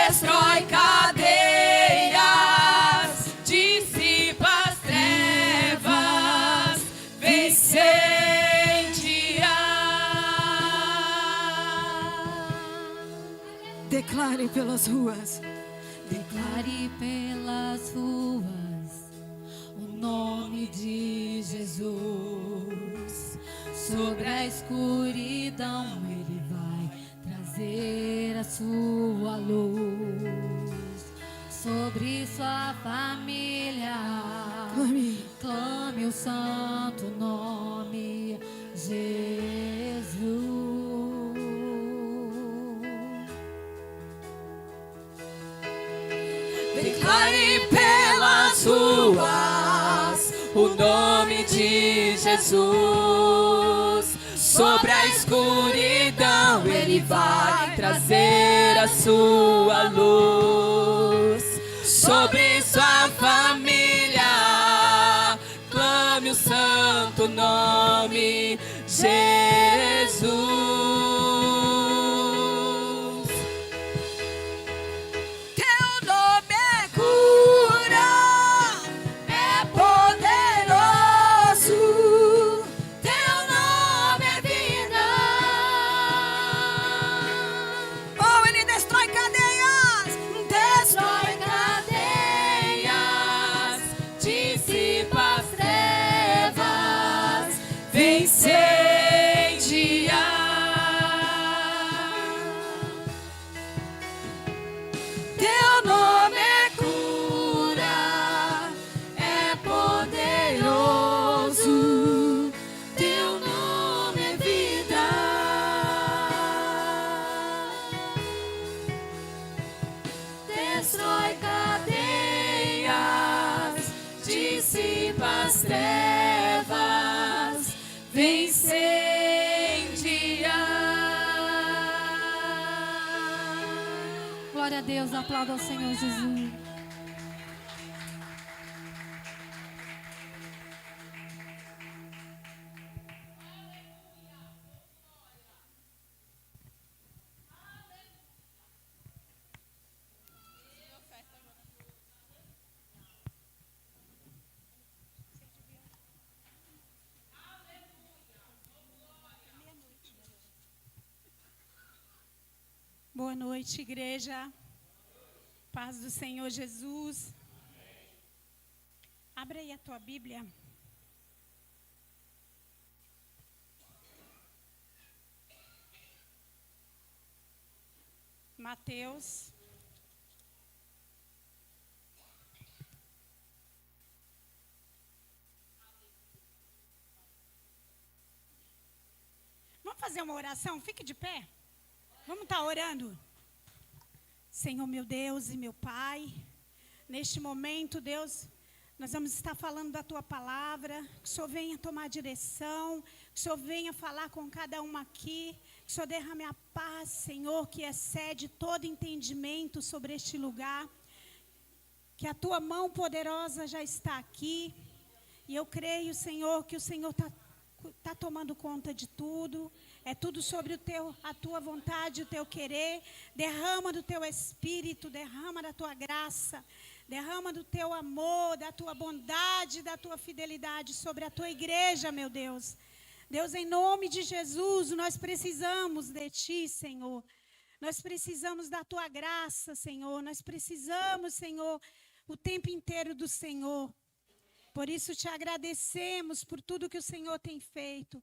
destrói cadeias, dissipa as trevas, incendia. Declare pelas ruas. Declare pelas ruas o nome de Jesus. Sobre a escuridão Ele vai trazer a sua luz. Sobre sua família clame o santo nome Jesus. Declare pelas ruas o nome de Jesus. Sobre a escuridão Ele vai trazer a sua luz. Sobre sua família clame o santo nome Jesus. Glória a Deus, aplauda ao Senhor Jesus. Boa noite, igreja. Paz do Senhor Jesus. Abre aí a tua Bíblia. Mateus. Vamos fazer uma oração? Fique de pé. Vamos estar orando. Senhor, meu Deus e meu Pai, neste momento, Deus, nós vamos estar falando da Tua palavra, que o Senhor venha tomar direção, que o Senhor venha falar com cada um aqui, que o Senhor derrame a paz, Senhor, que excede todo entendimento sobre este lugar, que a Tua mão poderosa já está aqui, e eu creio, Senhor, que o Senhor está tomando conta de tudo. É tudo sobre a tua vontade, o teu querer. Derrama do teu espírito, derrama da tua graça, derrama do teu amor, da tua bondade, da tua fidelidade sobre a tua igreja, meu Deus. Deus, em nome de Jesus, nós precisamos de ti, Senhor. Nós precisamos da tua graça, Senhor. Nós precisamos, Senhor, o tempo inteiro do Senhor. Por isso te agradecemos por tudo que o Senhor tem feito.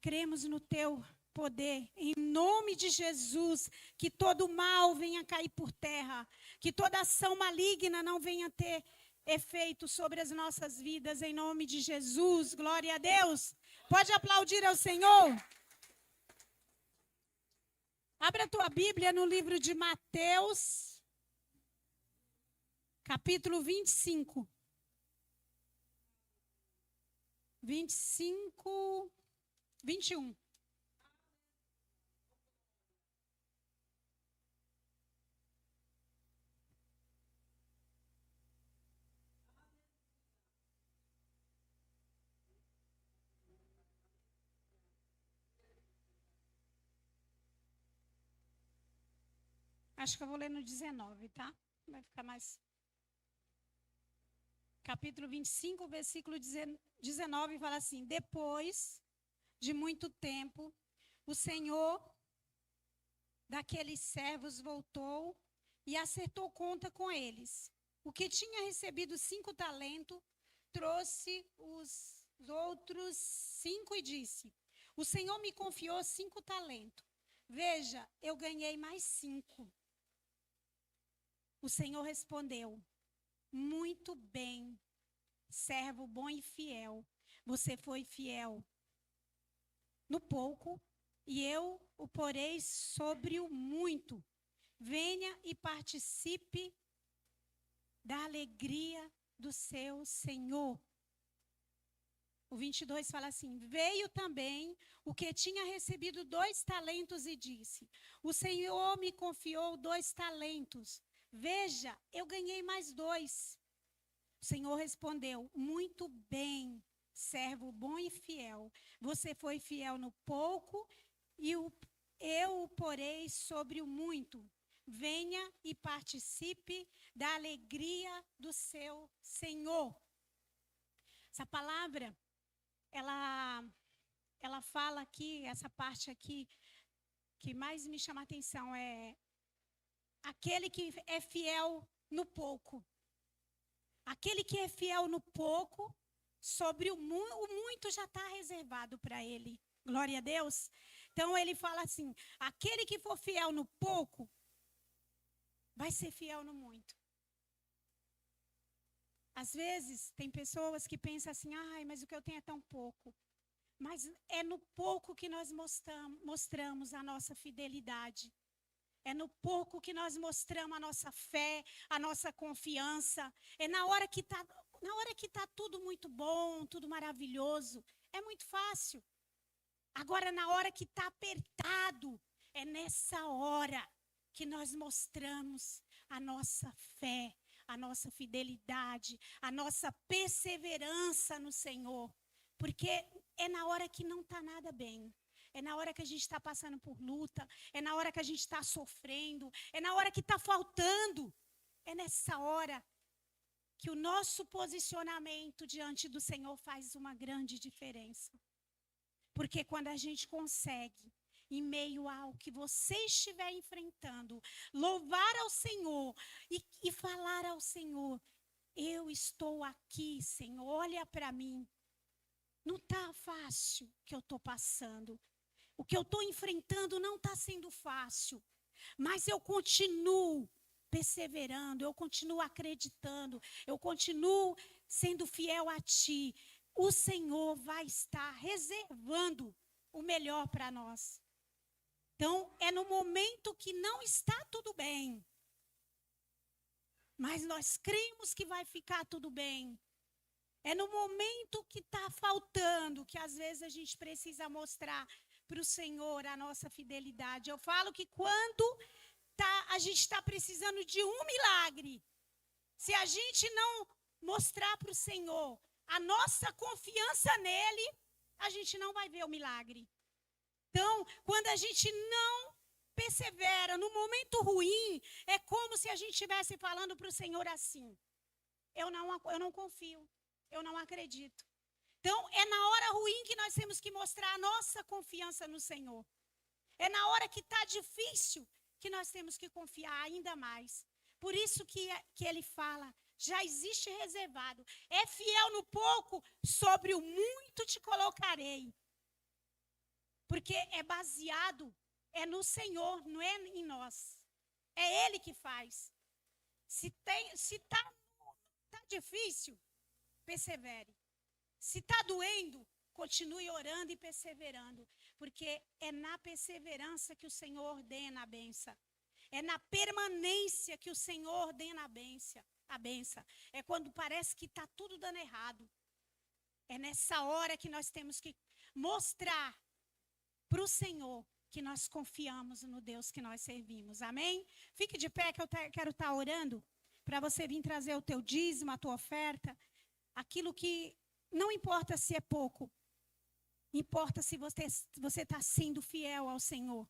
Cremos no teu poder, em nome de Jesus, que todo mal venha cair por terra, que toda ação maligna não venha ter efeito sobre as nossas vidas, em nome de Jesus, glória a Deus. Pode aplaudir ao Senhor. Abra a tua Bíblia no livro de Mateus, capítulo 25. 21. Acho que eu vou ler no 19, tá? Vai ficar mais. Capítulo 25, versículo 19, fala assim: depois de muito tempo, o Senhor daqueles servos voltou e acertou conta com eles. O que tinha recebido 5 talentos, trouxe os outros 5 e disse: o Senhor me confiou 5 talentos. Veja, eu ganhei mais 5. O Senhor respondeu: muito bem, servo bom e fiel. Você foi fiel no pouco, e eu o porei sobre o muito. Venha e participe da alegria do seu Senhor. O 22 fala assim: veio também o que tinha recebido 2 talentos e disse: o Senhor me confiou 2 talentos. Veja, eu ganhei mais 2. O Senhor respondeu: muito bem, servo bom e fiel. Você foi fiel no pouco e eu o porei sobre o muito. Venha e participe da alegria do seu Senhor. Essa palavra, ela fala aqui, essa parte aqui, que mais me chama a atenção é aquele que é fiel no pouco. Aquele que é fiel no pouco, sobre o muito já está reservado para ele. Glória a Deus. Então ele fala assim: aquele que for fiel no pouco, vai ser fiel no muito. Às vezes, tem pessoas que pensam assim: ai, mas o que eu tenho é tão pouco. Mas é no pouco que nós mostramos a nossa fidelidade. É no pouco que nós mostramos a nossa fé, a nossa confiança. É na hora que tá tudo muito bom, tudo maravilhoso. É muito fácil. Agora, na hora que está apertado, é nessa hora que nós mostramos a nossa fé, a nossa fidelidade, a nossa perseverança no Senhor. Porque é na hora que não está nada bem. É na hora que a gente está passando por luta. É na hora que a gente está sofrendo. É na hora que está faltando. É nessa hora que o nosso posicionamento diante do Senhor faz uma grande diferença. Porque quando a gente consegue, em meio ao que você estiver enfrentando, louvar ao Senhor e falar ao Senhor: eu estou aqui, Senhor, olha para mim. Não está fácil o que eu estou passando. O que eu estou enfrentando não está sendo fácil. Mas eu continuo perseverando, eu continuo acreditando, eu continuo sendo fiel a Ti. O Senhor vai estar reservando o melhor para nós. Então, é no momento que não está tudo bem, mas nós cremos que vai ficar tudo bem. É no momento que está faltando, que às vezes a gente precisa mostrar para o Senhor a nossa fidelidade. Eu falo que quando a gente está precisando de um milagre, se a gente não mostrar para o Senhor a nossa confiança nele, a gente não vai ver o milagre. Então, quando a gente não persevera no momento ruim, é como se a gente estivesse falando para o Senhor assim: eu não confio, eu não acredito. Então, é na hora ruim que nós temos que mostrar a nossa confiança no Senhor. É na hora que está difícil que nós temos que confiar ainda mais. Por isso que ele fala: já existe reservado. É fiel no pouco, sobre o muito te colocarei. Porque é baseado, é no Senhor, não é em nós. É Ele que faz. Se tá difícil, persevere. Se está doendo, continue orando e perseverando. Porque é na perseverança que o Senhor ordena a bênção. É na permanência que o Senhor ordena a bênção. É quando parece que está tudo dando errado. É nessa hora que nós temos que mostrar para o Senhor que nós confiamos no Deus que nós servimos. Amém? Fique de pé que eu quero estar orando para você vir trazer o teu dízimo, a tua oferta. Aquilo que não importa se é pouco. Importa se você está sendo fiel ao Senhor.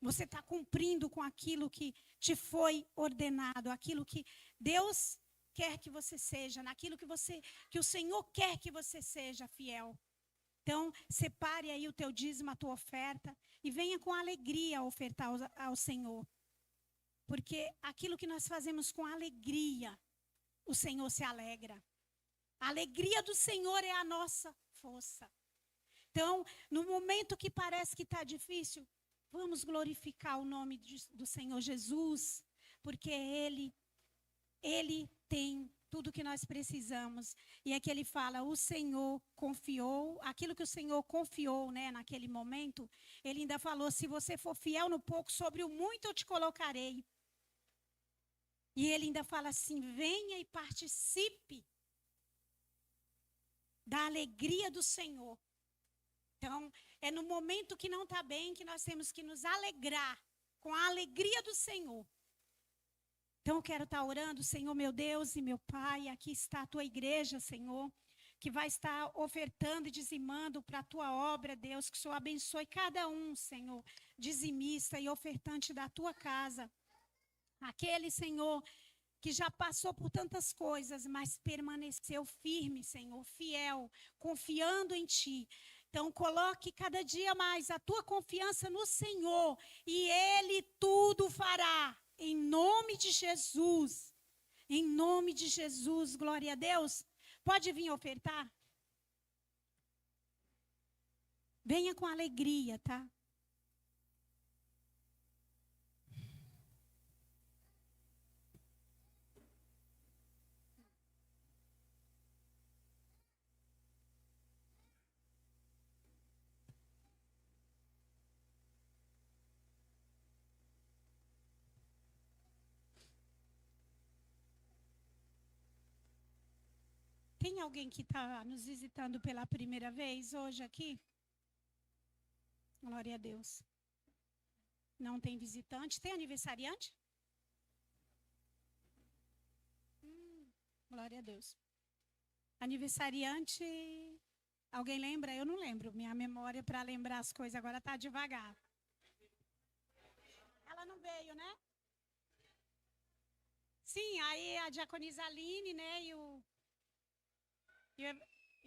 Você está cumprindo com aquilo que te foi ordenado, aquilo que Deus quer que você seja, naquilo que o Senhor quer que você seja fiel. Então, separe aí o teu dízimo, a tua oferta, e venha com alegria ofertar ao Senhor. Porque aquilo que nós fazemos com alegria, o Senhor se alegra. A alegria do Senhor é a nossa força. Então, no momento que parece que está difícil, vamos glorificar o nome do Senhor Jesus, porque Ele tem tudo que nós precisamos. E é que Ele fala, o Senhor confiou, aquilo que o Senhor confiou, né, naquele momento, Ele ainda falou, se você for fiel no pouco, sobre o muito eu te colocarei. E Ele ainda fala assim, venha e participe da alegria do Senhor. Então, é no momento que não está bem que nós temos que nos alegrar com a alegria do Senhor. Então, eu quero estar orando, Senhor, meu Deus e meu Pai, aqui está a tua igreja, Senhor, que vai estar ofertando e dizimando para a tua obra, Deus, que o Senhor abençoe cada um, Senhor, dizimista e ofertante da tua casa. Aquele, Senhor, que já passou por tantas coisas, mas permaneceu firme, Senhor, fiel, confiando em Ti. Então, coloque cada dia mais a tua confiança no Senhor e Ele tudo fará. Em nome de Jesus. Em nome de Jesus, glória a Deus. Pode vir ofertar? Venha com alegria, tá? Tem alguém que está nos visitando pela primeira vez hoje aqui? Glória a Deus. Não tem visitante? Tem aniversariante? Glória a Deus. Aniversariante, alguém lembra? Eu não lembro. Minha memória para lembrar as coisas agora está devagar. Ela não veio, né? Sim, aí a diaconisa Aline, né, e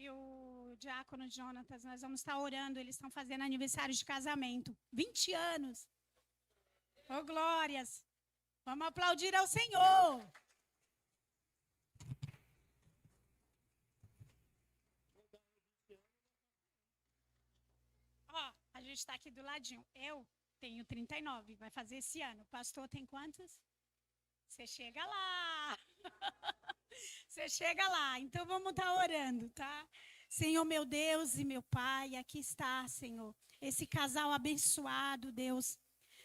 o diácono Jonatas, nós vamos estar orando, eles estão fazendo aniversário de casamento. 20 anos. Ô, glórias. Vamos aplaudir ao Senhor. Ó, a gente está aqui do ladinho. Eu tenho 39, vai fazer esse ano. O pastor tem quantos? Você chega lá. Você chega lá. Então vamos estar orando, tá? Senhor, meu Deus e meu Pai, aqui está, Senhor, esse casal abençoado, Deus,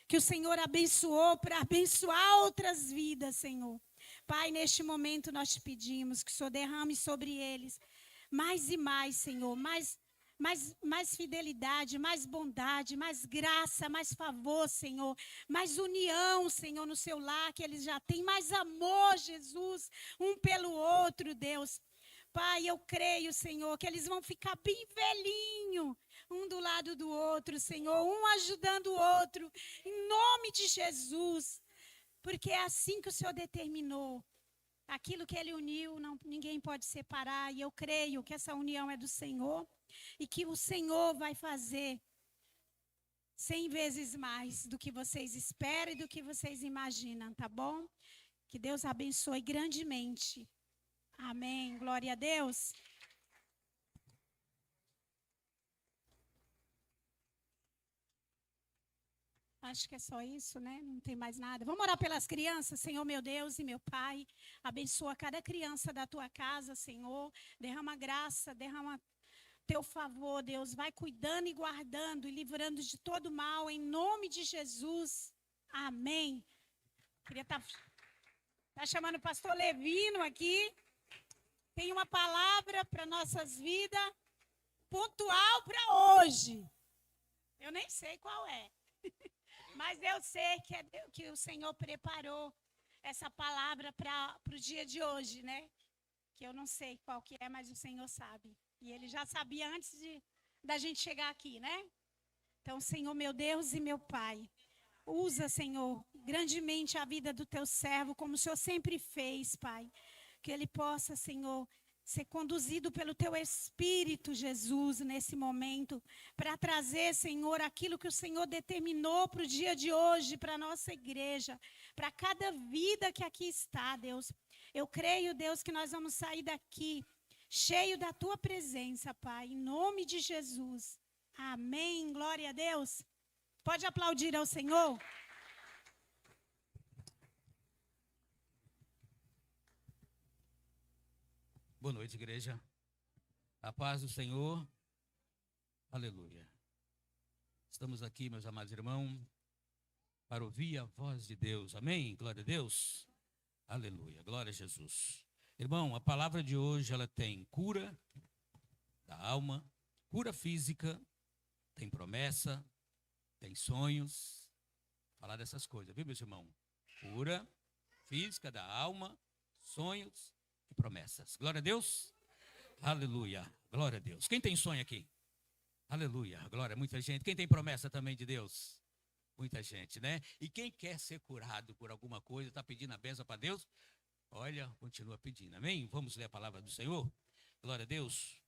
que o Senhor abençoou para abençoar outras vidas, Senhor. Pai, neste momento nós te pedimos que o Senhor derrame sobre eles mais e mais, Senhor, mais fidelidade, mais bondade, mais graça, mais favor, Senhor, mais união, Senhor, no seu lar, que eles já têm mais amor, Jesus, um pelo outro, Deus. Pai, eu creio, Senhor, que eles vão ficar bem velhinho, um do lado do outro, Senhor, um ajudando o outro, em nome de Jesus, porque é assim que o Senhor determinou. Aquilo que Ele uniu, ninguém pode separar, e eu creio que essa união é do Senhor, e que o Senhor vai fazer 100 vezes mais do que vocês esperam e do que vocês imaginam, tá bom? Que Deus abençoe grandemente. Amém. Glória a Deus. Acho que é só isso, né? Não tem mais nada. Vamos orar pelas crianças, Senhor, meu Deus e meu Pai. Abençoa cada criança da tua casa, Senhor. Derrama graça, derrama teu favor, Deus. Vai cuidando e guardando e livrando de todo mal, em nome de Jesus. Amém. Queria estar chamando o pastor Levino aqui. Tem uma palavra para nossas vidas, pontual para hoje. Eu nem sei qual é. Mas eu sei que o Senhor preparou essa palavra para o dia de hoje, né? Que eu não sei qual que é, mas o Senhor sabe. E Ele já sabia antes da gente chegar aqui, né? Então, Senhor, meu Deus e meu Pai, Usa, Senhor, grandemente a vida do teu servo, como o Senhor sempre fez, Pai. Que ele possa, Senhor, ser conduzido pelo teu Espírito, Jesus, nesse momento, para trazer, Senhor, aquilo que o Senhor determinou para o dia de hoje, para a nossa igreja, para cada vida que aqui está, Deus. Eu creio, Deus, que nós vamos sair daqui cheio da tua presença, Pai, em nome de Jesus. Amém. Glória a Deus. Pode aplaudir ao Senhor? Boa noite, igreja. A paz do Senhor. Aleluia. Estamos aqui, meus amados irmãos, para ouvir a voz de Deus. Amém? Glória a Deus. Aleluia. Glória a Jesus. Irmão, a palavra de hoje, ela tem cura da alma, cura física, tem promessa, tem sonhos. Falar dessas coisas, viu, meus irmãos? Cura física da alma, sonhos e promessas. Glória a Deus. Aleluia. Glória a Deus. Quem tem sonho aqui? Aleluia. Glória. Muita gente. Quem tem promessa também de Deus? Muita gente, né? E quem quer ser curado por alguma coisa, está pedindo a bênção para Deus? Olha, continua pedindo. Amém? Vamos ler a palavra do Senhor? Glória a Deus.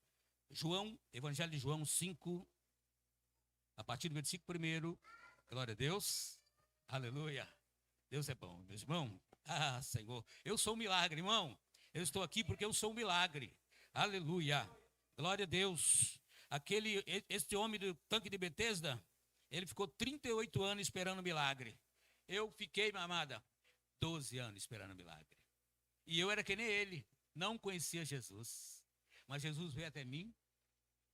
João, Evangelho de João 5, a partir do versículo 1. Glória a Deus. Aleluia. Deus é bom, meus irmãos. Ah, Senhor. Eu sou um milagre, irmão. Eu estou aqui porque eu sou um milagre. Aleluia. Glória a Deus. Este homem do tanque de Betesda, ele ficou 38 anos esperando o milagre. Eu fiquei, minha amada, 12 anos esperando o milagre. E eu era que nem ele, não conhecia Jesus. Mas Jesus veio até mim,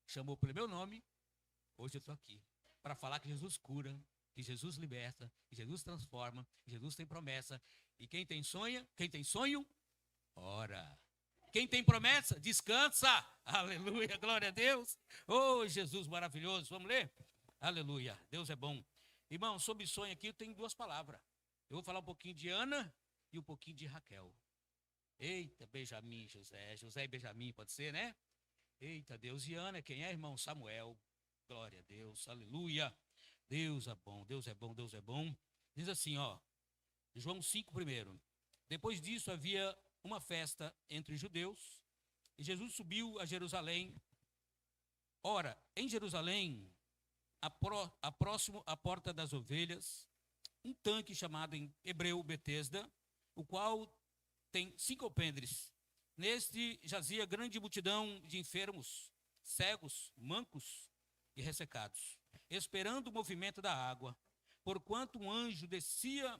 chamou pelo meu nome. Hoje eu estou aqui para falar que Jesus cura, que Jesus liberta, que Jesus transforma, que Jesus tem promessa. E quem tem sonho, ora. Quem tem promessa, descansa. Aleluia, glória a Deus. Oh, Jesus maravilhoso. Vamos ler? Aleluia, Deus é bom. Irmão, sobre sonho aqui eu tenho duas palavras. Eu vou falar um pouquinho de Ana e um pouquinho de Raquel. Eita, Benjamim, José e Benjamim, pode ser, né? Eita, Deus. E Ana, quem é, irmão? Samuel. Glória a Deus, aleluia. Deus é bom, Deus é bom, Deus é bom. Diz assim, ó, João 5 primeiro. Depois disso havia uma festa entre os judeus e Jesus subiu a Jerusalém. Ora, em Jerusalém, próximo à porta das ovelhas, um tanque chamado em hebreu Betesda, o qual tem 5 alpendres. Neste jazia grande multidão de enfermos, cegos, mancos e ressecados, esperando o movimento da água, porquanto um anjo descia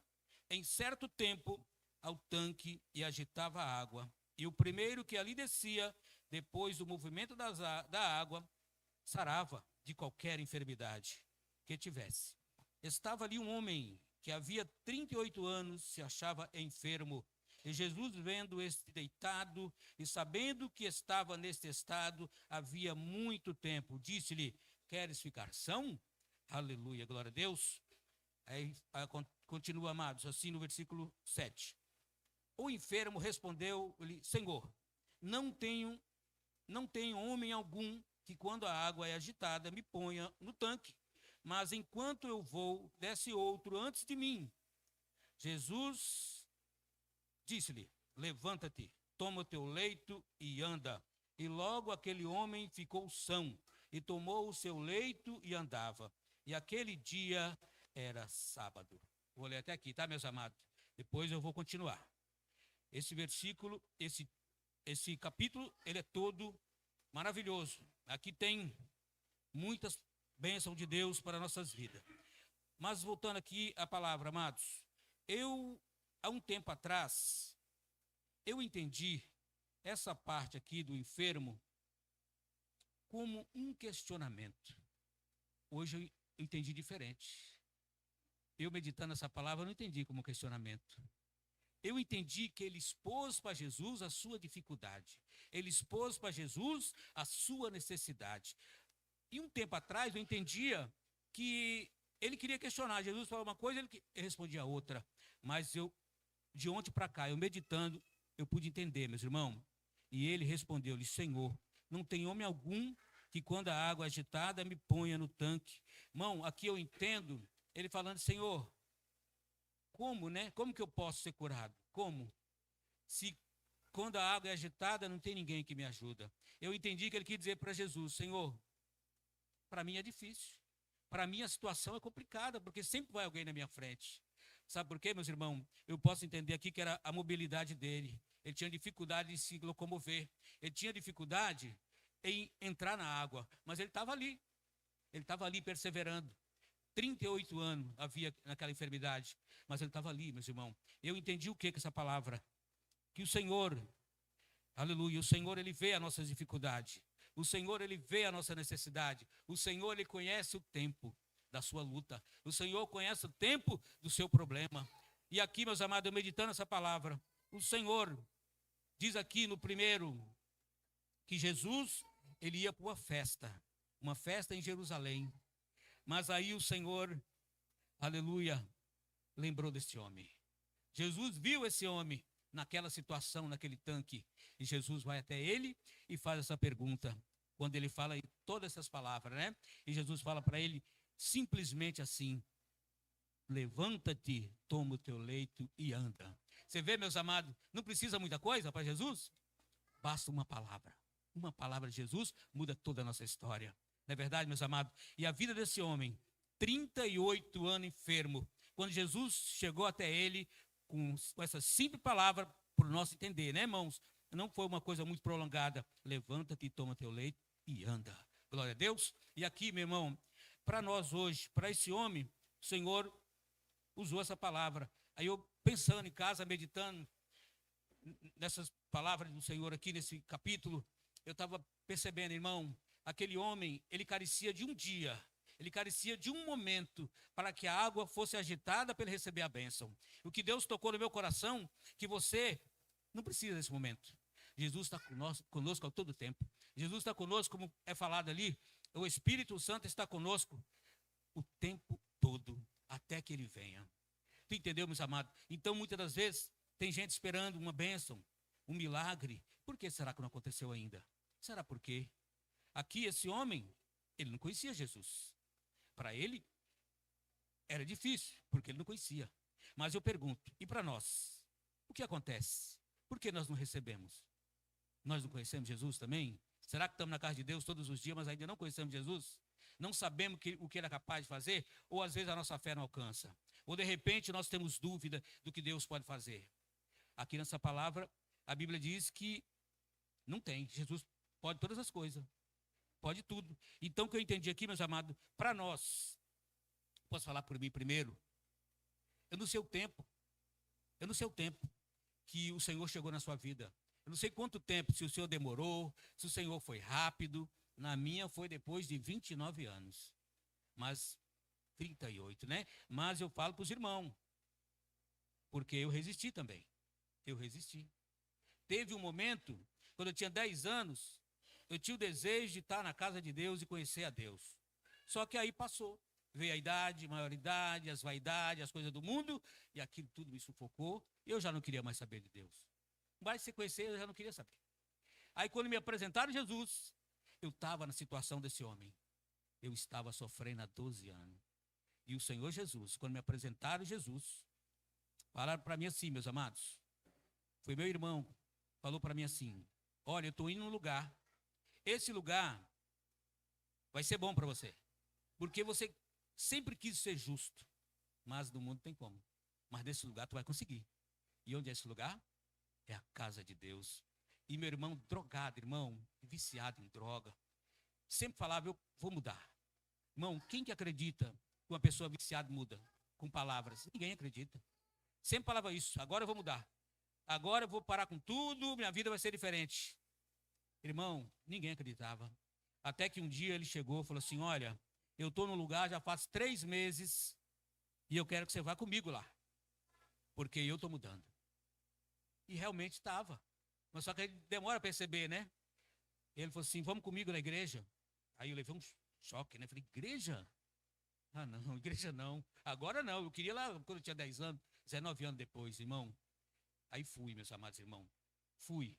em certo tempo ao tanque e agitava a água. E o primeiro que ali descia, depois do movimento da água, sarava de qualquer enfermidade que tivesse. Estava ali um homem que havia 38 anos, se achava enfermo. E Jesus, vendo este deitado e sabendo que estava neste estado havia muito tempo, disse-lhe: queres ficar são? Aleluia, glória a Deus. Aí continua, amados, assim no versículo 7. O enfermo respondeu-lhe: Senhor, não tenho homem algum que, quando a água é agitada, me ponha no tanque, mas enquanto eu vou, desce outro antes de mim. Jesus disse-lhe: levanta-te, toma o teu leito e anda. E logo aquele homem ficou são, e tomou o seu leito e andava. E aquele dia era sábado. Vou ler até aqui, tá, meus amados? Depois eu vou continuar. Esse versículo, esse capítulo, ele é todo maravilhoso. Aqui tem muitas bênçãos de Deus para nossas vidas. Mas voltando aqui à palavra, amados, há um tempo atrás, eu entendi essa parte aqui do enfermo como um questionamento. Hoje eu entendi diferente. Eu meditando essa palavra, eu não entendi como questionamento. Eu entendi que ele expôs para Jesus a sua dificuldade. Ele expôs para Jesus a sua necessidade. E um tempo atrás eu entendia que ele queria questionar. Jesus falou uma coisa, ele respondia outra. Mas de ontem para cá, eu meditando, eu pude entender, meus irmãos. E ele respondeu-lhe: Senhor, não tem homem algum que quando a água é agitada me ponha no tanque. Irmão, aqui eu entendo ele falando: Senhor, como, né? Como que eu posso ser curado? Como? Se quando a água é agitada, não tem ninguém que me ajuda. Eu entendi que ele quis dizer para Jesus: Senhor, para mim é difícil. Para mim a situação é complicada, porque sempre vai alguém na minha frente. Sabe por quê, meus irmãos? Eu posso entender aqui que era a mobilidade dele. Ele tinha dificuldade em se locomover. Ele tinha dificuldade em entrar na água. Mas ele estava ali. Ele estava ali perseverando. 38 anos havia naquela enfermidade. Mas ele estava ali, meus irmãos. Eu entendi o que com essa palavra? Que o Senhor, aleluia, o Senhor, ele vê a nossa dificuldade. O Senhor, ele vê a nossa necessidade. O Senhor, ele conhece o tempo da sua luta. O Senhor conhece o tempo do seu problema. E aqui, meus amados, eu meditando essa palavra, o Senhor diz aqui no primeiro que Jesus, ele ia para uma festa em Jerusalém. Mas aí o Senhor, aleluia, lembrou desse homem. Jesus viu esse homem naquela situação, naquele tanque. E Jesus vai até ele e faz essa pergunta. Quando ele fala todas essas palavras, né? E Jesus fala para ele simplesmente assim: levanta-te, toma o teu leito e anda. Você vê, meus amados, não precisa muita coisa para Jesus. Basta uma palavra. Uma palavra de Jesus muda toda a nossa história. Não é verdade, meus amados? E a vida desse homem, 38 anos enfermo, quando Jesus chegou até ele com essa simples palavra, para o nosso entender, né, irmãos? Não foi uma coisa muito prolongada. Levanta-te, toma teu leito e anda. Glória a Deus. E aqui, meu irmão, para nós hoje, para esse homem, o Senhor usou essa palavra. Aí eu pensando em casa, meditando nessas palavras do Senhor aqui nesse capítulo, eu estava percebendo, irmão, aquele homem, ele carecia de um dia. Ele carecia de um momento para que a água fosse agitada para ele receber a bênção. O que Deus tocou no meu coração, que você não precisa desse momento. Jesus está conosco a todo tempo. Jesus está conosco, como é falado ali, o Espírito Santo está conosco o tempo todo, até que ele venha. Tu entendeu, meus amados? Então, muitas das vezes, tem gente esperando uma bênção, um milagre. Por que será que não aconteceu ainda? Será por quê? Aqui, esse homem, ele não conhecia Jesus. Para ele, era difícil, porque ele não conhecia. Mas eu pergunto, e para nós? O que acontece? Por que nós não recebemos? Nós não conhecemos Jesus também? Será que estamos na casa de Deus todos os dias, mas ainda não conhecemos Jesus? Não sabemos o que ele é capaz de fazer? Ou às vezes a nossa fé não alcança? Ou de repente nós temos dúvida do que Deus pode fazer? Aqui nessa palavra, a Bíblia diz que não tem. Jesus pode todas as coisas. Pode tudo. Então, o que eu entendi aqui, meus amados, para nós, posso falar por mim primeiro? Eu não sei o tempo que o Senhor chegou na sua vida. Eu não sei quanto tempo, se o Senhor demorou, se o Senhor foi rápido. Na minha foi depois de 29 anos. Mas 38, né? Mas eu falo para os irmãos, porque eu resisti também. Eu resisti. Teve um momento, quando eu tinha 10 anos, eu tinha o desejo de estar na casa de Deus e conhecer a Deus. Só que aí passou. Veio a idade, maioridade, as vaidades, as coisas do mundo, e aquilo tudo me sufocou. E eu já não queria mais saber de Deus. Mas se conhecer, eu já não queria saber. Aí quando me apresentaram Jesus, eu estava na situação desse homem. Eu estava sofrendo há 12 anos. E o Senhor Jesus, quando me apresentaram Jesus, falaram para mim assim, meus amados. Foi meu irmão, falou para mim assim: olha, eu estou indo num lugar. Esse lugar vai ser bom para você. Porque você sempre quis ser justo. Mas no mundo tem como. Mas nesse lugar tu vai conseguir. E onde é esse lugar? É a casa de Deus. E meu irmão, drogado, irmão, viciado em droga, sempre falava: eu vou mudar. Irmão, quem que acredita que uma pessoa viciada muda? Com palavras. Ninguém acredita. Sempre falava isso: agora eu vou mudar. Agora eu vou parar com tudo, minha vida vai ser diferente. Irmão, ninguém acreditava. Até que um dia ele chegou e falou assim: olha, eu estou num lugar já faz 3 meses e eu quero que você vá comigo lá. Porque eu estou mudando. E realmente estava. Mas só que ele demora a perceber, né? Ele falou assim: vamos comigo na igreja. Aí eu levei um choque, né? Falei: igreja? Ah, não, igreja não. Agora não. Eu queria lá quando eu tinha 10 anos, 19 anos depois, irmão. Aí fui, meus amados irmãos. Fui.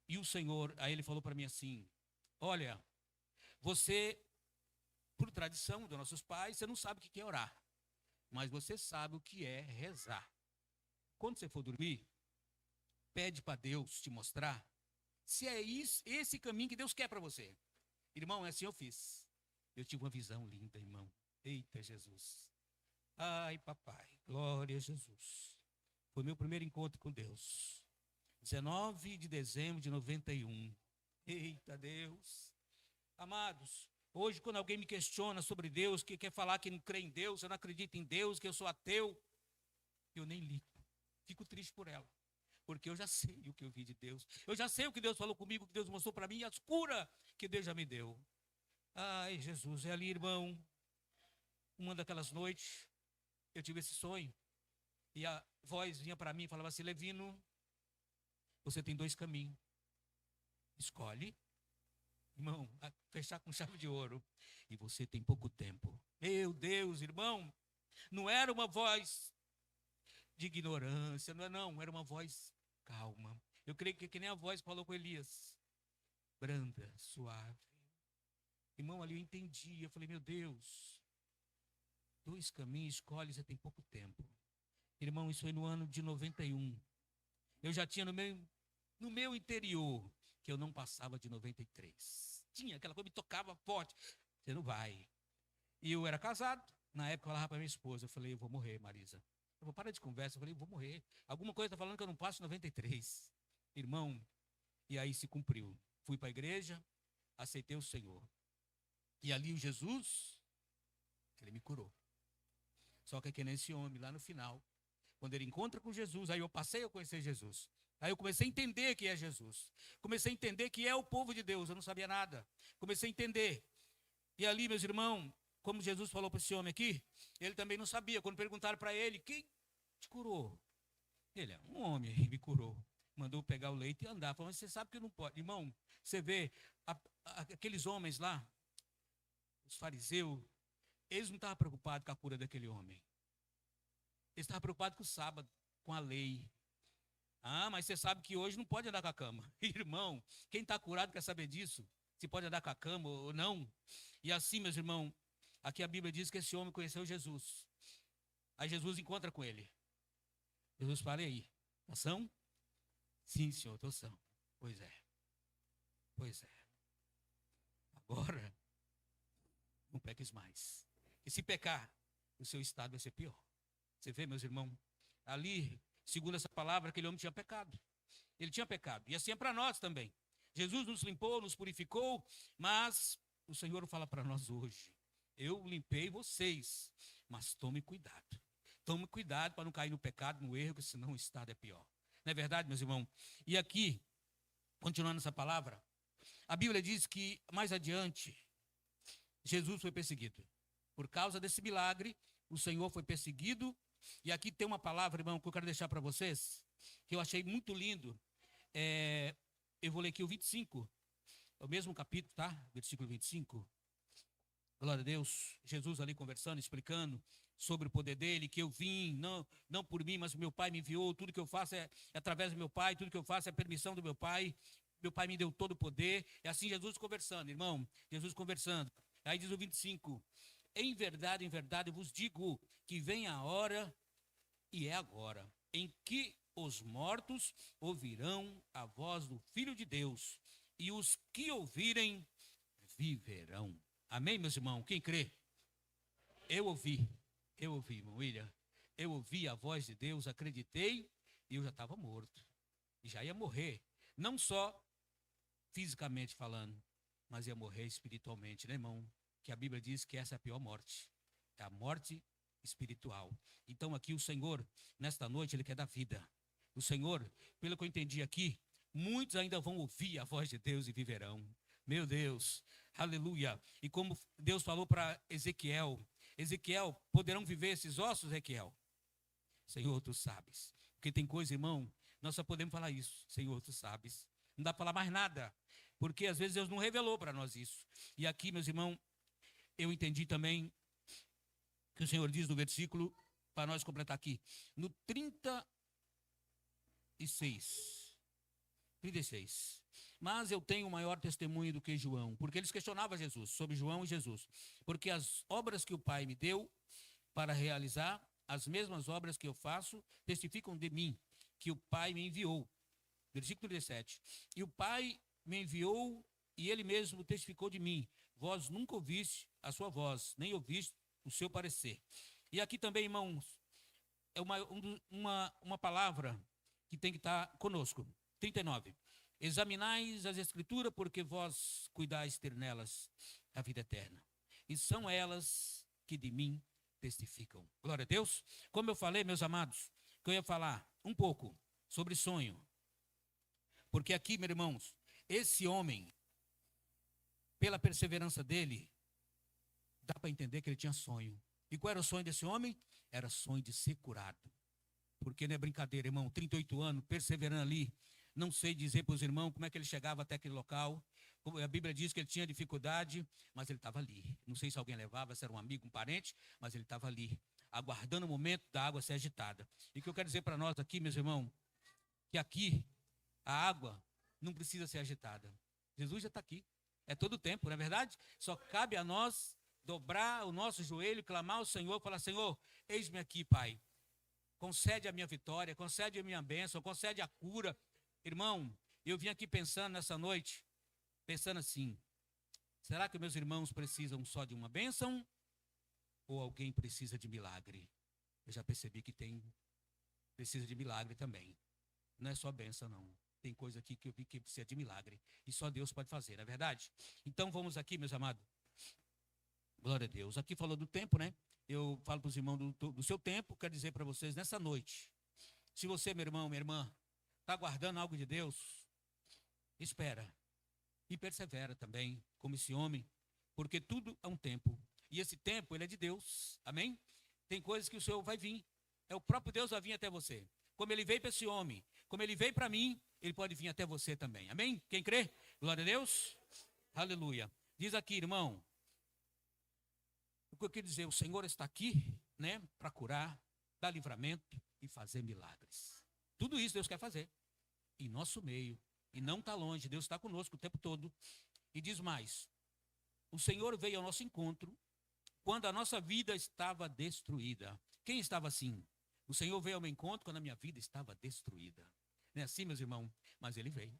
E o Senhor, aí ele falou para mim assim: olha, você, por tradição dos nossos pais, você não sabe o que é orar. mas você sabe o que é rezar. Quando você for dormir, pede para Deus te mostrar se é isso, esse caminho que Deus quer para você. Irmão, assim eu fiz. Eu tive uma visão linda, irmão. Eita, Jesus. Ai, papai, glória a Jesus. Foi meu primeiro encontro com Deus. 19 de dezembro de 91. Eita, Deus. Amados, hoje quando alguém me questiona sobre Deus, que quer falar que não crê em Deus, eu não acredito em Deus, que eu sou ateu, eu nem ligo. Fico triste por ela. Porque eu já sei o que eu vi de Deus. Eu já sei o que Deus falou comigo, o que Deus mostrou para mim, e as curas que Deus já me deu. Ai, Jesus, é ali, irmão. Uma daquelas noites, eu tive esse sonho. E a voz vinha para mim e falava assim: Levino, você tem 2 caminhos. Escolhe. Irmão, fechar com chave de ouro. E você tem pouco tempo. Meu Deus, irmão. Não era uma voz de ignorância, não, era uma voz calma. Eu creio que nem a voz falou com Elias. Branda, suave. Irmão, ali eu entendi. Eu falei: meu Deus, 2 caminhos, escolhe, você tem pouco tempo. Irmão, isso foi no ano de 91. Eu já tinha no meu interior que eu não passava de 93. Tinha aquela coisa que me tocava forte. Você não vai. E eu era casado. Na época eu falava para minha esposa, eu falei: eu vou morrer, Marisa. Eu vou parar de conversa, eu falei: eu vou morrer. Alguma coisa está falando que eu não passo de 93. Irmão, e aí se cumpriu. Fui para a igreja, aceitei o Senhor. E ali o Jesus, ele me curou. Só que nem esse homem, lá no final, quando ele encontra com Jesus, aí eu passei a conhecer Jesus. Aí eu comecei a entender que é Jesus. Comecei a entender que é o povo de Deus. Eu não sabia nada. Comecei a entender. E ali, meus irmãos, como Jesus falou para esse homem aqui, ele também não sabia. Quando perguntaram para ele: quem te curou? Ele é um homem, e me curou. Mandou pegar o leite e andar. Falou: mas você sabe que não pode. Irmão, você vê aqueles homens lá, os fariseus, eles não estavam preocupados com a cura daquele homem. Eles estavam preocupados com o sábado, com a lei. Ah, mas você sabe que hoje não pode andar com a cama. Irmão, quem está curado quer saber disso? Se pode andar com a cama ou não. E assim, meus irmãos, aqui a Bíblia diz que esse homem conheceu Jesus. Aí Jesus encontra com ele. Jesus fala: e aí, tá são? Sim, senhor, estou são. Pois é. Pois é. Agora, não peques mais. E se pecar, o seu estado vai ser pior. Você vê, meus irmãos, ali, segundo essa palavra, aquele homem tinha pecado. Ele tinha pecado. E assim é para nós também. Jesus nos limpou, nos purificou, mas o Senhor fala para nós hoje: eu limpei vocês, mas tome cuidado. Tome cuidado para não cair no pecado, no erro, porque senão o estado é pior. Não é verdade, meus irmãos? E aqui, continuando essa palavra, a Bíblia diz que mais adiante, Jesus foi perseguido. Por causa desse milagre, o Senhor foi perseguido. E aqui tem uma palavra, irmão, que eu quero deixar para vocês, que eu achei muito lindo. Eu vou ler aqui o 25, é o mesmo capítulo, tá? Versículo 25. Glória a Deus. Jesus ali conversando, explicando sobre o poder dele, que eu vim, não por mim, mas o meu Pai me enviou. Tudo que eu faço é através do meu Pai, tudo que eu faço é permissão do meu Pai. Meu Pai me deu todo o poder. É assim Jesus conversando, irmão. Jesus conversando. Aí diz o 25. Em verdade, eu vos digo que vem a hora, e é agora, em que os mortos ouvirão a voz do Filho de Deus, e os que ouvirem viverão. Amém, meus irmãos? Quem crê? Eu ouvi, irmão William. Eu ouvi a voz de Deus, acreditei, e eu já estava morto. E já ia morrer. Não só fisicamente falando, mas ia morrer espiritualmente, né, irmão? Que a Bíblia diz que essa é a pior morte. É a morte espiritual. Então aqui o Senhor, nesta noite, Ele quer dar vida. O Senhor, pelo que eu entendi aqui, muitos ainda vão ouvir a voz de Deus e viverão. Meu Deus, aleluia. E como Deus falou para Ezequiel, poderão viver esses ossos, Ezequiel? Senhor, tu sabes. Porque tem coisa, irmão, nós só podemos falar isso. Senhor, tu sabes. Não dá para falar mais nada. Porque às vezes Deus não revelou para nós isso. E aqui, meus irmãos, eu entendi também que o Senhor diz no versículo, para nós completar aqui, no 36. Mas eu tenho maior testemunho do que João, porque eles questionavam Jesus, sobre João e Jesus. Porque as obras que o Pai me deu, para realizar as mesmas obras que eu faço, testificam de mim, que o Pai me enviou. Versículo 17. E o Pai me enviou e ele mesmo testificou de mim. Vós nunca ouviste a sua voz, nem ouviste o seu parecer. E aqui também, irmãos, é uma palavra que tem que estar conosco. 39. Examinais as Escrituras, porque vós cuidais ter nelas a vida eterna. E são elas que de mim testificam. Glória a Deus. Como eu falei, meus amados, que eu ia falar um pouco sobre sonho. Porque aqui, meus irmãos, esse homem, pela perseverança dele, dá para entender que ele tinha sonho. E qual era o sonho desse homem? Era sonho de ser curado. Porque não é brincadeira, irmão, 38 anos, perseverando ali. Não sei dizer para os irmãos como é que ele chegava até aquele local. A Bíblia diz que ele tinha dificuldade, mas ele estava ali. Não sei se alguém levava, se era um amigo, um parente, mas ele estava ali, aguardando o momento da água ser agitada. E o que eu quero dizer para nós aqui, meus irmãos, que aqui a água não precisa ser agitada. Jesus já está aqui. É todo o tempo, não é verdade? Só cabe a nós dobrar o nosso joelho, clamar ao Senhor, falar: Senhor, eis-me aqui, Pai. Concede a minha vitória, concede a minha bênção, concede a cura. Irmão, eu vim aqui pensando nessa noite, pensando assim: será que meus irmãos precisam só de uma bênção? Ou alguém precisa de milagre? Eu já percebi que precisa de milagre também. Não é só bênção, não. Tem coisa aqui que eu vi que precisa de milagre. E só Deus pode fazer, não é verdade? Então vamos aqui, meus amados. Glória a Deus. Aqui falou do tempo, né? Eu falo para os irmãos do seu tempo. Quero dizer para vocês, nessa noite, se você, meu irmão, minha irmã, está aguardando algo de Deus, espera. E persevera também, como esse homem. Porque tudo é um tempo. E esse tempo, ele é de Deus. Amém? Tem coisas que o Senhor vai vir. É o próprio Deus vai vir até você. Como ele veio para esse homem, como ele veio para mim, ele pode vir até você também. Amém? Quem crê? Glória a Deus. Aleluia. Diz aqui, irmão, o que eu quero dizer, o Senhor está aqui, né, para curar, dar livramento e fazer milagres. Tudo isso Deus quer fazer. Em nosso meio. E não está longe. Deus está conosco o tempo todo. E diz mais. O Senhor veio ao nosso encontro quando a nossa vida estava destruída. Quem estava assim? O Senhor veio ao meu encontro quando a minha vida estava destruída. Não é assim, meus irmãos? Mas ele veio.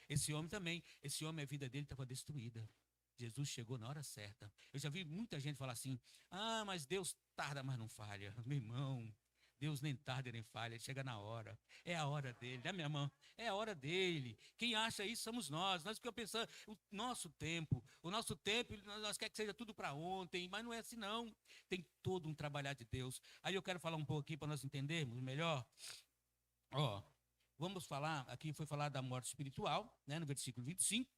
Esse homem também. Esse homem, a vida dele estava destruída. Jesus chegou na hora certa. Eu já vi muita gente falar assim: ah, mas Deus tarda, mas não falha. Meu irmão, Deus nem tarda nem falha, ele chega na hora. É a hora dele, né, minha irmã? É a hora dele. Quem acha isso somos nós. Nós ficamos pensando, o nosso tempo, nós queremos que seja tudo para ontem, mas não é assim não. Tem todo um trabalhar de Deus. Aí eu quero falar um pouco aqui para nós entendermos melhor. Ó, vamos falar, aqui foi falar da morte espiritual, né, no versículo 25.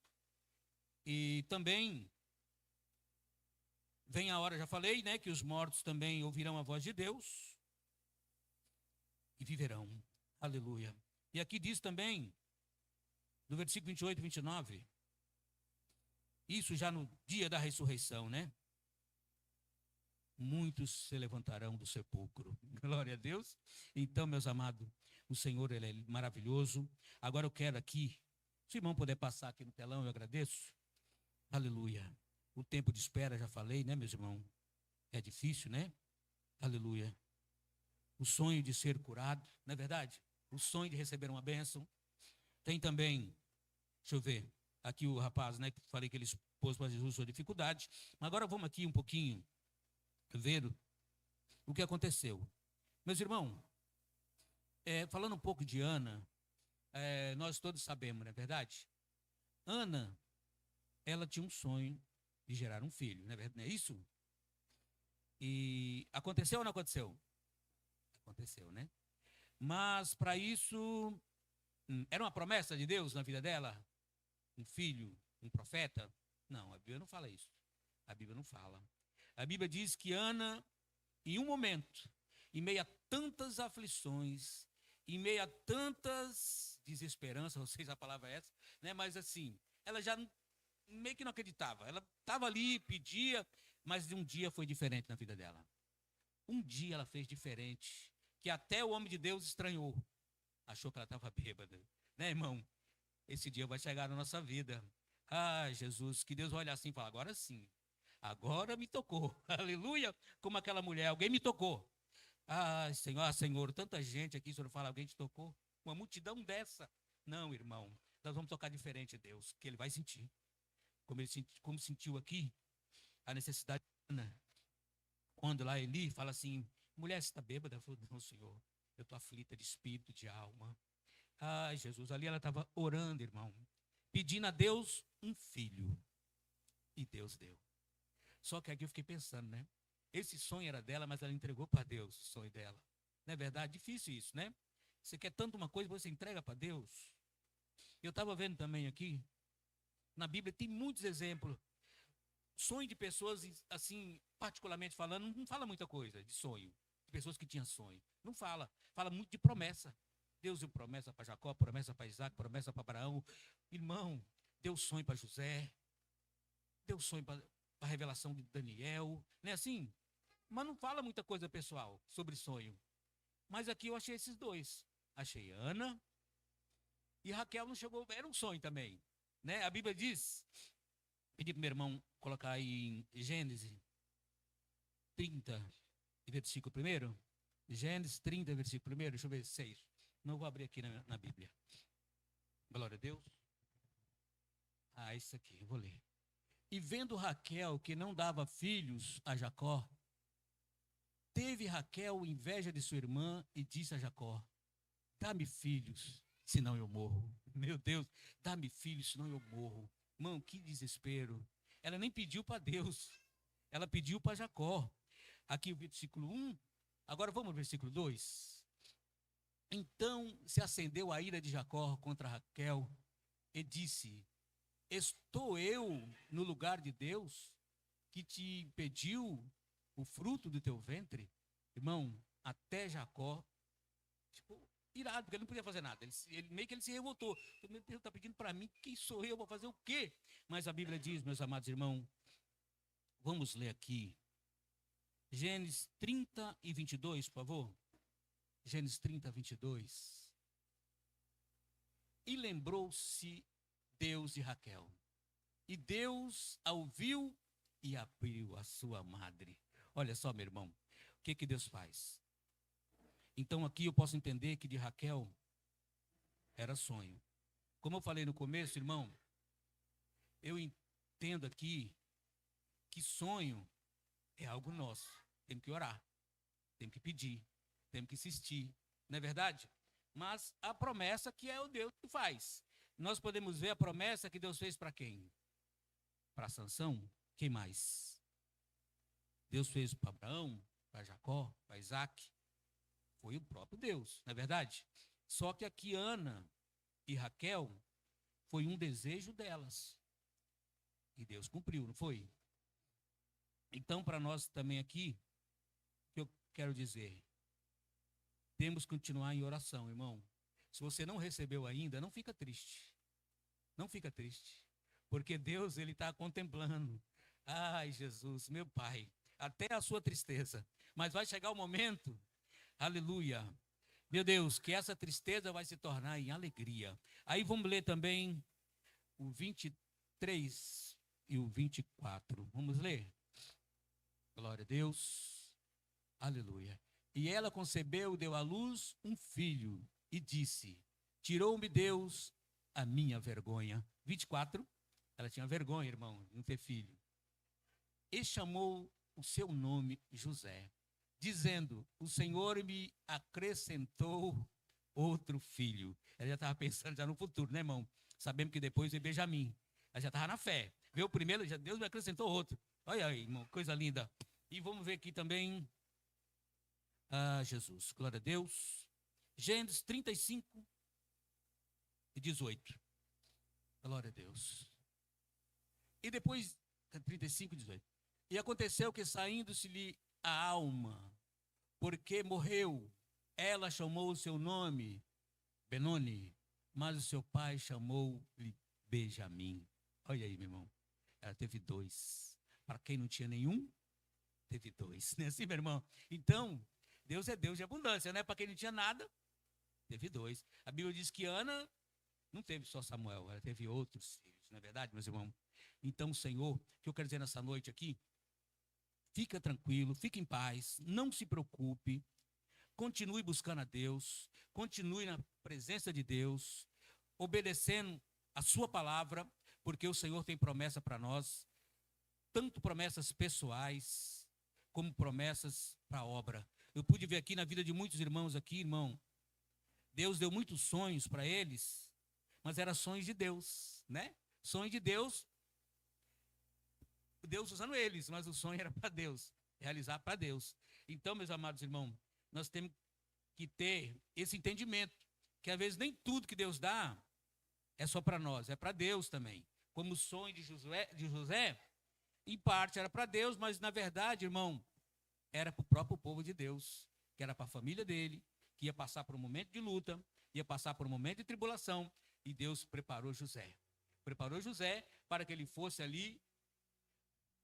E também vem a hora, já falei, né, que os mortos também ouvirão a voz de Deus e viverão. Aleluia. E aqui diz também, no versículo 28 e 29, isso já no dia da ressurreição, né? Muitos se levantarão do sepulcro. Glória a Deus. Então, meus amados, o Senhor, ele é maravilhoso. Agora eu quero aqui, se o irmão puder passar aqui no telão, eu agradeço. Aleluia. O tempo de espera, já falei, né, meus irmãos? É difícil, né? Aleluia. O sonho de ser curado, não é verdade? O sonho de receber uma bênção. Tem também, deixa eu ver, aqui o rapaz, né, que falei que ele expôs para Jesus sua dificuldade. Mas agora vamos aqui um pouquinho ver o que aconteceu. Meus irmãos, falando um pouco de Ana, nós todos sabemos, não é verdade? Ana, ela tinha um sonho de gerar um filho, não é isso? E aconteceu ou não aconteceu? Aconteceu, né? Mas para isso, era uma promessa de Deus na vida dela? Um filho, um profeta? Não, a Bíblia não fala isso. A Bíblia não fala. A Bíblia diz que Ana, em um momento, em meio a tantas aflições, em meio a tantas desesperanças, não sei se a palavra é essa, né? Mas assim, ela já meio que não acreditava. Ela estava ali, pedia, mas um dia foi diferente na vida dela. Um dia ela fez diferente, que até o homem de Deus estranhou. Achou que ela estava bêbada. Né, irmão? Esse dia vai chegar na nossa vida. Ah, Jesus, que Deus vai olhar assim e falar: agora sim. agora me tocou. Aleluia. Como aquela mulher, alguém me tocou. Senhor, tanta gente aqui, o Senhor fala, alguém te tocou? Uma multidão dessa. Não, irmão, nós vamos tocar diferente, Deus, que ele vai sentir. Como sentiu aqui, a necessidade de Ana. Quando lá Eli fala assim, mulher, você está bêbada? Ela falou, não, Senhor, eu estou aflita de espírito, de alma. Ai, Jesus, ali ela estava orando, irmão, pedindo a Deus um filho. E Deus deu. Só que aqui eu fiquei pensando, né? Esse sonho era dela, mas ela entregou para Deus o sonho dela. Não é verdade? Difícil isso, né? Você quer tanto uma coisa, você entrega para Deus. Eu estava vendo também aqui, na Bíblia tem muitos exemplos. Sonho de pessoas, assim, particularmente falando, não fala muita coisa de sonho. De pessoas que tinham sonho. Não fala. Fala muito de promessa. Deus deu promessa para Jacó, promessa para Isaac, promessa para Abraão. Irmão, deu sonho para José. Deu sonho para a revelação de Daniel. Não é assim? Mas não fala muita coisa pessoal sobre sonho. Mas aqui eu achei esses dois. Achei Ana e Raquel não chegou, era um sonho também. Né? A Bíblia diz, pedi para meu irmão colocar aí em Gênesis 30, versículo 1. Gênesis 30, versículo 1, deixa eu ver, 6. Não vou abrir aqui na Bíblia. Glória a Deus. Isso aqui, eu vou ler. E vendo Raquel que não dava filhos a Jacó, teve Raquel inveja de sua irmã e disse a Jacó, dá-me filhos, senão eu morro. Meu Deus, dá-me filhos, senão eu morro. Irmão, que desespero. Ela nem pediu para Deus, ela pediu para Jacó. Aqui o versículo 1, agora vamos ao versículo 2. Então se acendeu a ira de Jacó contra Raquel e disse, estou eu no lugar de Deus que te impediu o fruto do teu ventre? Irmão, até Jacó, irado, porque ele não podia fazer nada. Ele meio que ele se revoltou. Meu Deus, está pedindo para mim, quem sou eu? Vou fazer o quê? Mas a Bíblia diz, meus amados irmãos, vamos ler aqui. Gênesis 30 e 22, por favor. Gênesis 30, 22. E lembrou-se Deus de Raquel. E Deus a ouviu e abriu a sua madre. Olha só, meu irmão, o que Deus faz? Então aqui eu posso entender que de Raquel era sonho. Como eu falei no começo, irmão, eu entendo aqui que sonho é algo nosso. Temos que orar, temos que pedir, temos que insistir, não é verdade? Mas a promessa que é o Deus que faz. Nós podemos ver a promessa que Deus fez para quem? Para Sansão? Quem mais? Deus fez para Abraão, para Jacó, para Isaac. Foi o próprio Deus, não é verdade? Só que aqui Ana e Raquel foi um desejo delas. E Deus cumpriu, não foi? Então, para nós também aqui, o que eu quero dizer? Temos que continuar em oração, irmão. Se você não recebeu ainda, não fica triste. Não fica triste. Porque Deus, Ele está contemplando. Ai, Jesus, meu Pai, até a sua tristeza. Mas vai chegar o momento, aleluia, meu Deus, que essa tristeza vai se tornar em alegria. Aí vamos ler também o 23 e o 24. Vamos ler? Glória a Deus. Aleluia. E ela concebeu, deu à luz um filho e disse, tirou-me Deus a minha vergonha. 24, ela tinha vergonha, irmão, de não ter filho. E chamou o seu nome José, dizendo, o Senhor me acrescentou outro filho. Ela já estava pensando já no futuro, né, irmão? Sabemos que depois veio Benjamim. Ela já estava na fé. Veio o primeiro, já Deus me acrescentou outro. Olha aí, irmão, coisa linda. E vamos ver aqui também, Jesus, glória a Deus. Gênesis 35 e 18. Glória a Deus. E depois, 35 e 18. E aconteceu que saindo-se-lhe a alma, porque morreu, ela chamou o seu nome Benoni, mas o seu pai chamou-lhe Benjamim. Olha aí, meu irmão. Ela teve 2. Para quem não tinha nenhum, teve 2. Não é assim, meu irmão? Então, Deus é Deus de abundância, né? Para quem não tinha nada, teve 2. A Bíblia diz que Ana não teve só Samuel, ela teve outros filhos, não é verdade, meus irmãos? Então, Senhor, o que eu quero dizer nessa noite aqui, fica tranquilo, fique em paz, não se preocupe, continue buscando a Deus, continue na presença de Deus, obedecendo a sua palavra, porque o Senhor tem promessa para nós, tanto promessas pessoais, como promessas para a obra. Eu pude ver aqui na vida de muitos irmãos aqui, irmão, Deus deu muitos sonhos para eles, mas eram sonhos de Deus, né? Sonhos de Deus, Deus usando eles, mas o sonho era para Deus, realizar para Deus. Então, meus amados irmãos, nós temos que ter esse entendimento, que às vezes nem tudo que Deus dá é só para nós, é para Deus também. Como o sonho de José, em parte era para Deus, mas na verdade, irmão, era para o próprio povo de Deus, que era para a família dele, que ia passar por um momento de luta, ia passar por um momento de tribulação, e Deus preparou José. Preparou José para que ele fosse ali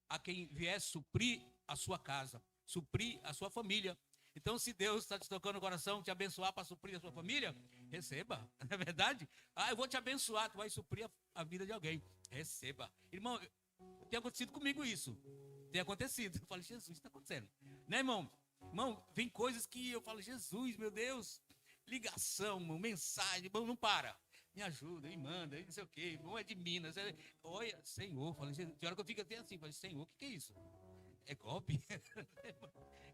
a quem viesse suprir a sua casa, suprir a sua família. Então, se Deus está te tocando o coração, te abençoar para suprir a sua família, receba, não é verdade? Eu vou te abençoar, tu vai suprir a vida de alguém, receba. Irmão, tem acontecido comigo isso, tem acontecido. Eu falo, Jesus, está acontecendo, né, irmão? Irmão, vem coisas que eu falo, Jesus, meu Deus, ligação, mensagem, irmão, não para. Me ajuda, me manda, não sei o quê, irmão, é de Minas. Olha, Senhor, falo, tem hora que eu fico até assim, falo, Senhor, o que é isso? É golpe?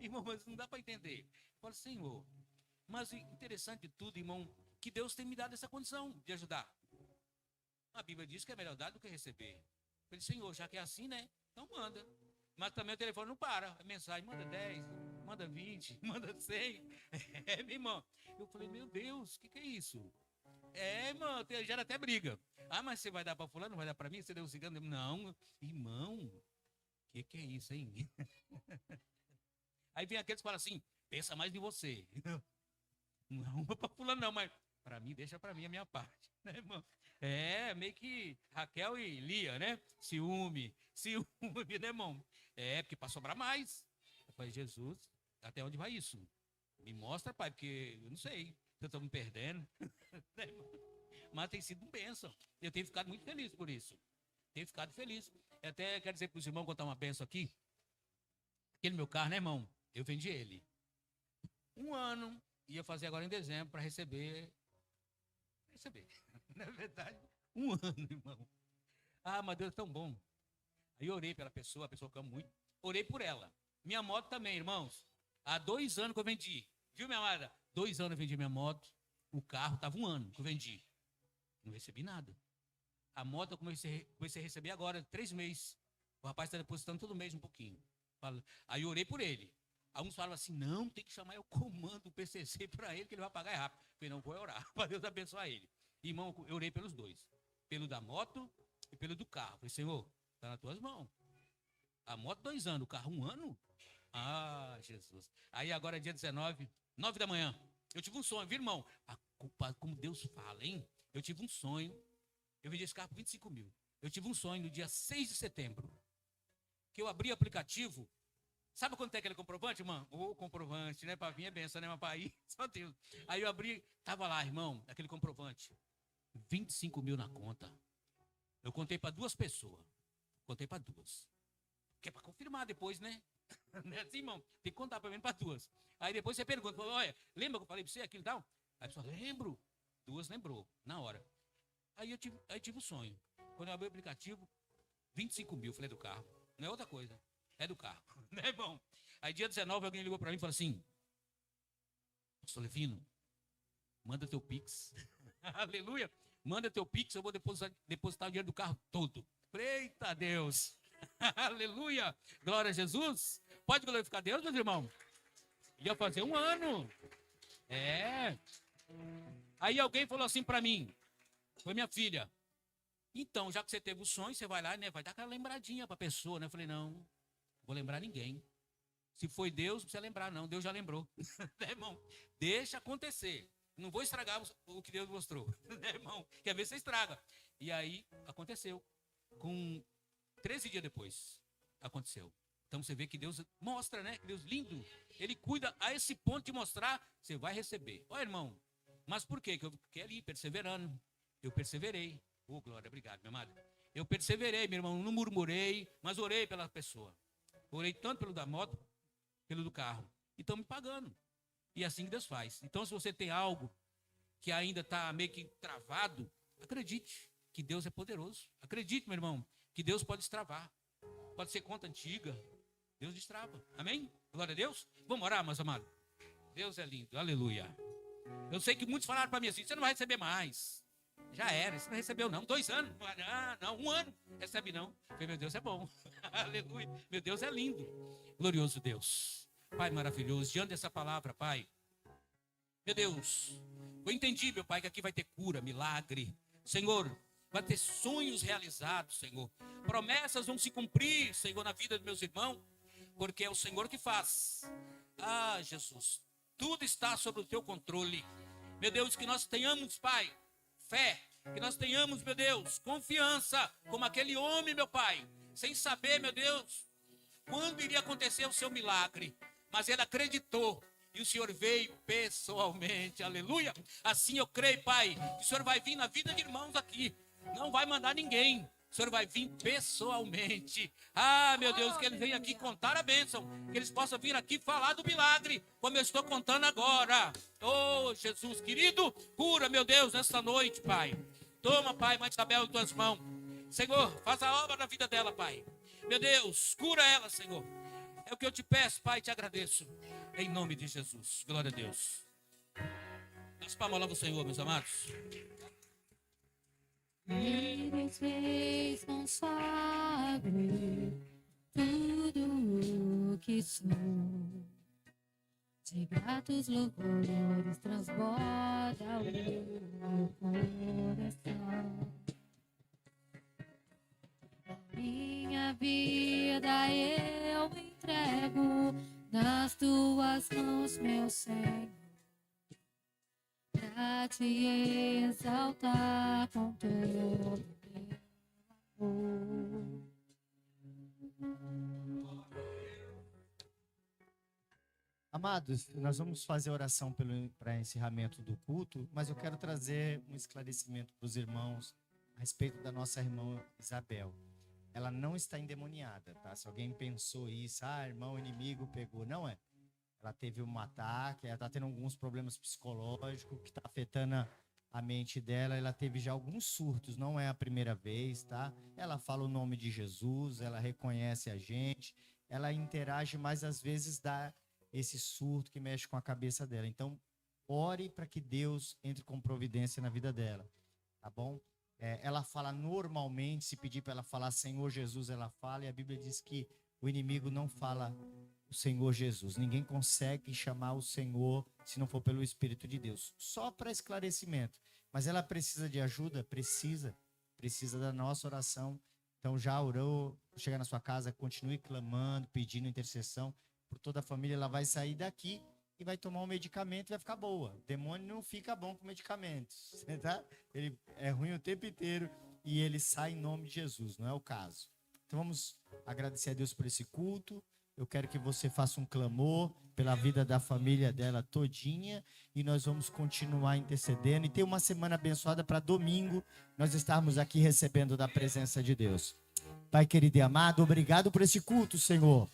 Irmão, mas não dá para entender. Eu falo, Senhor, mas o interessante de tudo, irmão, que Deus tem me dado essa condição de ajudar. A Bíblia diz que é melhor dar do que receber. Eu falei, Senhor, já que é assim, né? Então manda. Mas também o telefone não para. A mensagem, manda 10, manda 20, manda 100. Meu irmão. Eu falei, meu Deus, o que é isso? Irmão, gera até briga. Mas você vai dar para fulano, não vai dar para mim? Você deu cigano? Não, irmão, o que é isso, hein? Aí vem aqueles que falam assim, pensa mais em você. Não para fulano não, mas para mim, deixa para mim a minha parte, né, irmão? Meio que Raquel e Lia, né? Ciúme, né, irmão? Porque para sobrar mais. Eu falei, Jesus, até onde vai isso? Me mostra, pai, porque eu não sei. Eu estou me perdendo. Mas tem sido uma bênção. Eu tenho ficado muito feliz por isso. Tenho ficado feliz. Eu até quero dizer para os irmãos, contar uma bênção aqui. Aquele meu carro, né, irmão? Eu vendi ele. 1 ano, ia fazer agora em dezembro para receber. Na verdade, 1 ano, irmão. Mas Deus é tão bom. Aí eu orei pela pessoa, a pessoa que eu amo muito. Orei por ela. Minha moto também, irmãos. Há 2 anos que eu vendi. Viu, minha amada? 2 anos eu vendi minha moto. O carro estava 1 ano que eu vendi. Não recebi nada. A moto eu comecei a receber agora, 3 meses. O rapaz está depositando todo mês um pouquinho. Aí eu orei por ele. Alguns falam assim, não, tem que chamar o comando do PCC para ele, que ele vai pagar rápido. Eu falei, não, vou orar, para Deus abençoar ele. Irmão, eu orei pelos dois. Pelo da moto e pelo do carro. Eu falei, Senhor, está nas tuas mãos. A moto 2 anos, o carro 1 ano? Jesus. Aí agora é dia 19, 9 da manhã. Eu tive um sonho, viu, irmão? Como Deus fala, hein? Eu tive um sonho. Eu vendi esse carro por 25 mil. Eu tive um sonho no dia 6 de setembro. Que eu abri o aplicativo. Sabe quando tem aquele comprovante, irmão? Comprovante, né? Para vir é benção, né? Mas para ir, só Deus. Aí eu abri, tava lá, irmão, aquele comprovante. 25 mil na conta. Eu contei para 2 pessoas. Contei para 2. Que é para confirmar depois, né? Não é assim, irmão? Tem que contar pelo menos para 2. Aí depois você pergunta, olha, lembra que eu falei para você aquilo e tal? Aí a pessoa, lembro. 2 lembrou, na hora. Aí tive um sonho. Quando eu abri o aplicativo, 25 mil, falei do carro. Não é outra coisa, é do carro. Né, irmão? Aí dia 19 alguém ligou para mim e falou assim, Pastor Levino, manda teu Pix. Aleluia. Manda teu Pix, eu vou depositar o dinheiro do carro todo. Eita Deus. Aleluia. Glória a Jesus. Pode glorificar Deus, meus irmãos? Ia fazer 1 ano. Aí alguém falou assim para mim, foi minha filha. Então, já que você teve o sonho, você vai lá, né? Vai dar aquela lembradinha para a pessoa, né? Eu falei, não, vou lembrar ninguém. Se foi Deus, não precisa lembrar, não. Deus já lembrou. Né, irmão? Deixa acontecer. Não vou estragar o que Deus mostrou. Né, irmão? Quer ver, você estraga. E aí, aconteceu. Com 13 dias depois, aconteceu. Então, você vê que Deus mostra, né? Que Deus lindo. Ele cuida a esse ponto de mostrar, você vai receber. Olha, irmão, mas por quê? Que eu fiquei ali, perseverando. Eu perseverei. Glória, obrigado, meu amado. Eu perseverei, meu irmão, não murmurei, mas orei pela pessoa. Orei tanto pelo da moto, pelo do carro. E estão me pagando. E é assim que Deus faz. Então, se você tem algo que ainda está meio que travado, acredite que Deus é poderoso. Acredite, meu irmão, que Deus pode destravar. Pode ser conta antiga. Deus destrava. Amém? Glória a Deus. Vamos orar, meus amados. Deus é lindo. Aleluia. Eu sei que muitos falaram para mim assim, você não vai receber mais. Já era, você não recebeu não. 2 anos. Não, 1 ano. Recebe não. Eu falei, meu Deus é bom. Aleluia. Meu Deus é lindo. Glorioso Deus. Pai maravilhoso, diante dessa palavra, Pai. Meu Deus, eu entendi, meu Pai, que aqui vai ter cura, milagre. Senhor, vai ter sonhos realizados, Senhor. Promessas vão se cumprir, Senhor, na vida dos meus irmãos. Porque é o Senhor que faz. Ah, Jesus, tudo está sob o teu controle. Meu Deus, que nós tenhamos, Pai, fé. Que nós tenhamos, meu Deus, confiança. Como aquele homem, meu Pai. Sem saber, meu Deus, quando iria acontecer o seu milagre. Mas ele acreditou. E o Senhor veio pessoalmente. Aleluia. Assim eu creio, Pai. Que o Senhor vai vir na vida de irmãos aqui. Não vai mandar ninguém. O Senhor vai vir pessoalmente. Ah, meu Deus, que eles venham aqui contar a bênção. Que eles possam vir aqui falar do milagre, como eu estou contando agora. Oh, Jesus querido, cura, meu Deus, nesta noite, Pai. Toma, Pai, Mãe Isabel em tuas mãos. Senhor, faz a obra na vida dela, Pai. Meu Deus, cura ela, Senhor. É o que eu te peço, Pai, te agradeço. Em nome de Jesus. Glória a Deus. Nós palmas lá o Senhor, meus amados. Eles responsável tudo o que sou. De gratos louvores transborda o meu coração. A minha vida eu entrego nas tuas mãos, meu Senhor. Pra te exaltar com todo meu amor. Amados, nós vamos fazer oração para encerramento do culto, mas eu quero trazer um esclarecimento para os irmãos a respeito da nossa irmã Isabel. Ela não está endemoniada, tá? Se alguém pensou isso, irmão, o inimigo pegou. Não é. Ela teve um ataque, ela está tendo alguns problemas psicológicos que está afetando a mente dela. Ela teve já alguns surtos, não é a primeira vez, tá? Ela fala o nome de Jesus, ela reconhece a gente, ela interage, mas às vezes dá esse surto que mexe com a cabeça dela. Então, ore para que Deus entre com providência na vida dela, tá bom? Ela fala normalmente, se pedir para ela falar Senhor Jesus, ela fala, e a Bíblia diz que o inimigo não fala o Senhor Jesus. Ninguém consegue chamar o Senhor se não for pelo Espírito de Deus. Só para esclarecimento. Mas ela precisa de ajuda? Precisa da nossa oração. Então já orou, chega na sua casa, continue clamando, pedindo intercessão por toda a família. Ela vai sair daqui e vai tomar um medicamento e vai ficar boa. O demônio não fica bom com medicamentos, tá? Ele é ruim o tempo inteiro e ele sai em nome de Jesus, não é o caso. Então vamos agradecer a Deus por esse culto. Eu quero que você faça um clamor pela vida da família dela todinha e nós vamos continuar intercedendo e ter uma semana abençoada para domingo nós estarmos aqui recebendo da presença de Deus. Pai querido e amado, obrigado por esse culto, Senhor.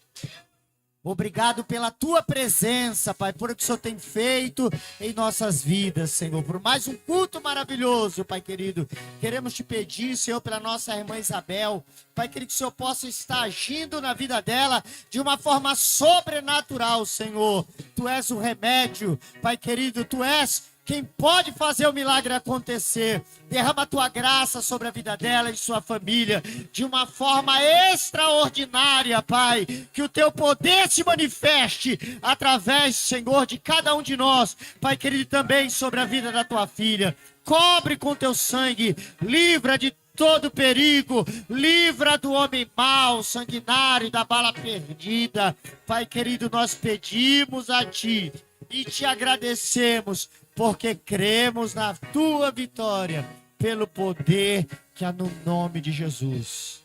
Obrigado pela tua presença, Pai, por o que o Senhor tem feito em nossas vidas, Senhor, por mais um culto maravilhoso, Pai querido. Queremos te pedir, Senhor, pela nossa irmã Isabel, Pai querido, que o Senhor possa estar agindo na vida dela de uma forma sobrenatural, Senhor. Tu és o remédio, Pai querido, tu és quem pode fazer o milagre acontecer. Derrama a tua graça sobre a vida dela e sua família de uma forma extraordinária, Pai. Que o teu poder se manifeste através, Senhor, de cada um de nós. Pai querido, também sobre a vida da tua filha. Cobre com teu sangue, livra de todo perigo, livra do homem mau, sanguinário, da bala perdida. Pai querido, nós pedimos a ti e te agradecemos, porque cremos na tua vitória, pelo poder que há no nome de Jesus.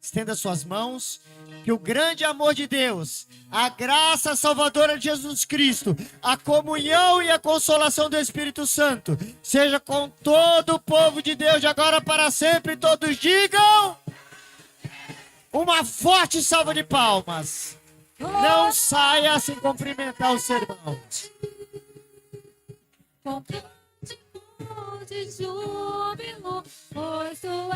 Estenda suas mãos, que o grande amor de Deus, a graça salvadora de Jesus Cristo, a comunhão e a consolação do Espírito Santo, seja com todo o povo de Deus de agora para sempre. Todos digam Uma forte salva de palmas. Não saia sem cumprimentar os irmãos. Com cântico de júbilo, pois tu